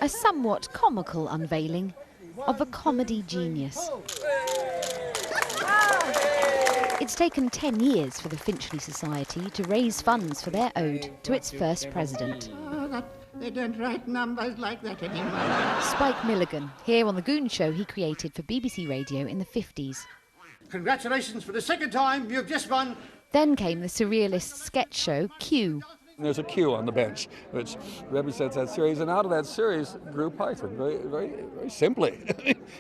A somewhat comical unveiling of a comedy genius. It's taken 10 years for the Finchley Society to raise funds for their ode to its first president. They don't write numbers like that anymore. Spike Milligan, here on The Goon Show he created for BBC Radio in the 50s. Congratulations, for the second time, you've just won. Then came the surrealist sketch show Q. There's a Q on the bench, which represents that series, and out of that series grew Python, very simply.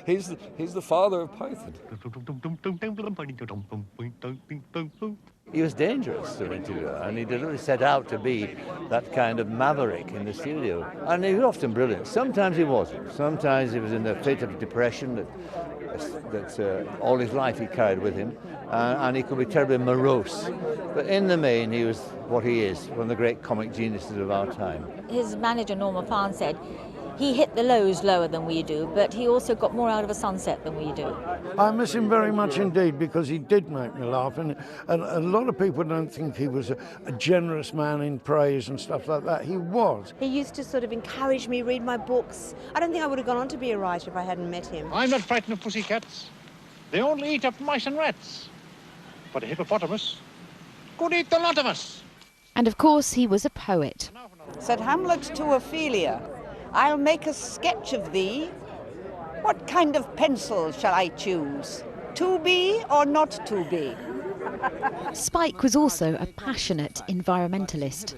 He's the father of Python. He was dangerous to interview, and he deliberately set out to be that kind of maverick in the studio. And he was often brilliant. Sometimes he wasn't. Sometimes he was in a fit of depression that all his life he carried with him, and he could be terribly morose. But in the main, he was what he is, one of the great comic geniuses of our time. His manager, Norma Farn, said he hit the lows lower than we do, but he also got more out of a sunset than we do. I miss him very much indeed, because he did make me laugh, and a lot of people don't think he was a generous man in praise and stuff like that. He was. He used to sort of encourage me, read my books. I don't think I would have gone on to be a writer if I hadn't met him. I'm not frightened of pussycats. They only eat up mice and rats. But a hippopotamus could eat the lot of us. And of course he was a poet. Said Hamlet to Ophelia, "I'll make a sketch of thee. What kind of pencil shall I choose? To be or not to be?" Spike was also a passionate environmentalist.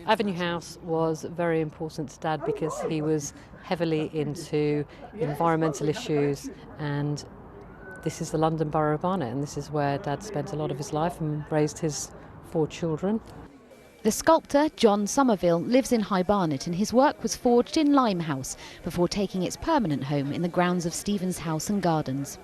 Avenue House was very important to Dad because he was heavily into environmental issues, and this is the London Borough of Barnet, and this is where Dad spent a lot of his life and raised his 4 children. The sculptor John Somerville lives in High Barnet, and his work was forged in Limehouse before taking its permanent home in the grounds of Stephen's House and Gardens.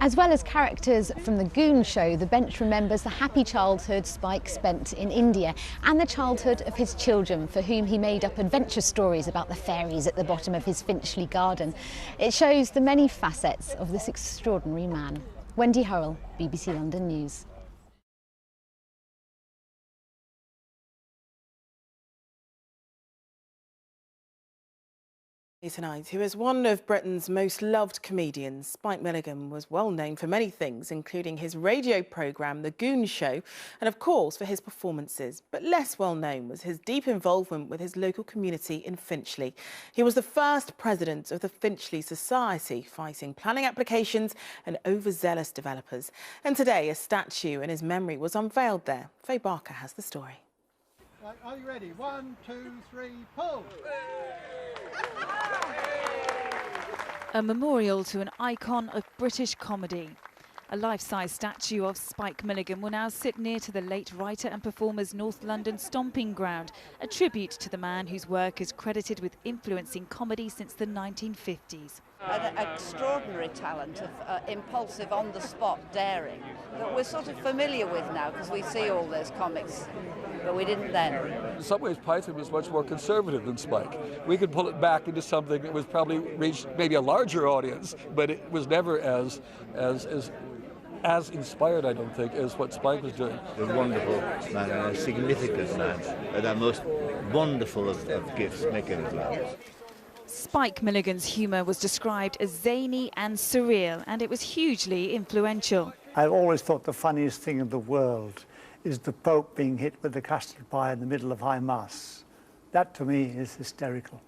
As well as characters from The Goon Show, the bench remembers the happy childhood Spike spent in India and the childhood of his children, for whom he made up adventure stories about the fairies at the bottom of his Finchley garden. It shows the many facets of this extraordinary man. Wendy Hurrell, BBC London News. Tonight, who is one of Britain's most loved comedians, Spike Milligan was well known for many things, including his radio programme, The Goon Show, and of course for his performances. But less well known was his deep involvement with his local community in Finchley. He was the first president of the Finchley Society, fighting planning applications and overzealous developers. And today, a statue in his memory was unveiled there. Faye Barker has the story. Right, are you ready? 1, 2, 3, pull! A memorial to an icon of British comedy. A life-size statue of Spike Milligan will now sit near to the late writer and performer's North London stomping ground, a tribute to the man whose work is credited with influencing comedy since the 1950s. An extraordinary talent of impulsive, on-the-spot daring that we're sort of familiar with now because we see all those comics, but we didn't then. In some ways, Python was much more conservative than Spike. We could pull it back into something that was probably reached maybe a larger audience, but it was never as inspired, I don't think, as what Spike was doing. A wonderful man, and a significant man, and a most wonderful of gifts, making us laugh. Spike Milligan's humour was described as zany and surreal, and it was hugely influential. I've always thought the funniest thing in the world is the Pope being hit with the custard pie in the middle of High Mass. That, to me, is hysterical.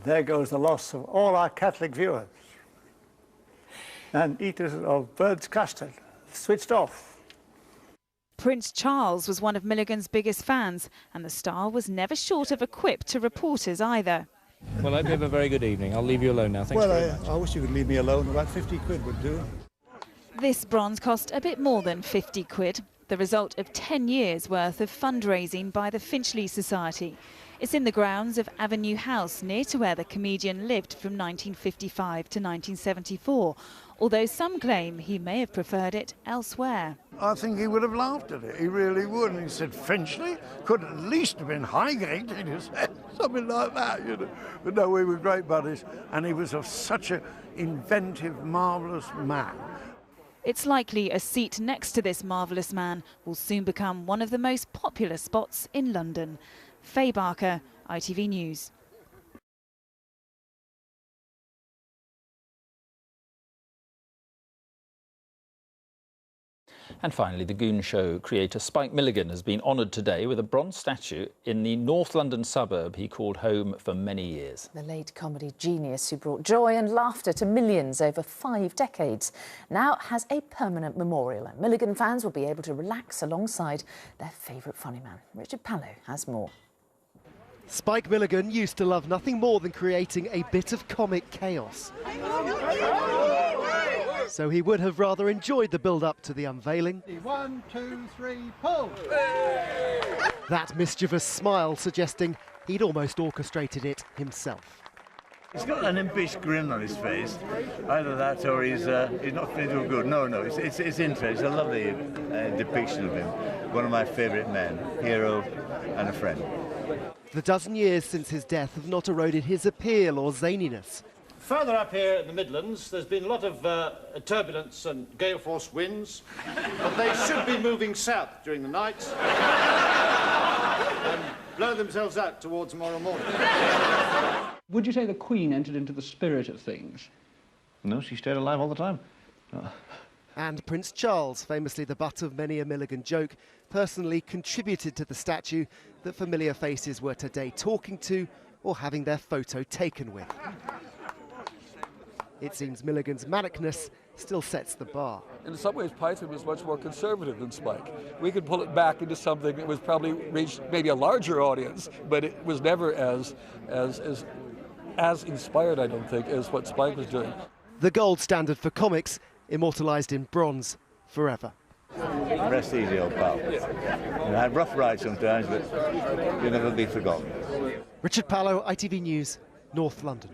There goes the loss of all our Catholic viewers and eaters of bird's custard, switched off. Prince Charles was one of Milligan's biggest fans, and the star was never short of a quip to reporters either. Well, I hope you have a very good evening. I'll leave you alone now. Thanks very much. I wish you could leave me alone. About 50 quid would do. This bronze cost a bit more than 50 quid, the result of 10 years' worth of fundraising by the Finchley Society. It's in the grounds of Avenue House, near to where the comedian lived from 1955 to 1974, although some claim he may have preferred it elsewhere. I think he would have laughed at it, he really would. And he said, Finchley could at least have been Highgate, he'd have said something like that, you know. But no, we were great buddies, and he was of such an inventive, marvellous man. It's likely a seat next to this marvellous man will soon become one of the most popular spots in London. Faye Barker, ITV News. And finally, the Goon Show creator Spike Milligan has been honoured today with a bronze statue in the North London suburb he called home for many years. The late comedy genius who brought joy and laughter to millions over 5 decades now has a permanent memorial, and Milligan fans will be able to relax alongside their favourite funny man. Richard Pallow has more. Spike Milligan used to love nothing more than creating a bit of comic chaos. So he would have rather enjoyed the build-up to the unveiling. 1, 2, 3, pull! That mischievous smile suggesting he'd almost orchestrated it himself. He's got an impish grin on his face. Either that or he's not feeling too good. No, it's interesting. It's a lovely depiction of him. One of my favourite men, hero and a friend. The dozen years since his death have not eroded his appeal or zaniness. Further up here in the Midlands, there's been a lot of turbulence and gale force winds, but they should be moving south during the night and blow themselves out towards tomorrow morning. Would you say the Queen entered into the spirit of things? No, she stayed alive all the time. And Prince Charles, famously the butt of many a Milligan joke, personally contributed to the statue that familiar faces were today talking to or having their photo taken with. It seems Milligan's manicness still sets the bar. In some ways, Python was much more conservative than Spike. We could pull it back into something that was probably reached maybe a larger audience, but it was never as inspired, I don't think, as what Spike was doing. The gold standard for comics, immortalised in bronze forever. Rest easy, old pal. I had rough rides sometimes, but you'll never be forgotten. Richard Pallow, ITV News, North London.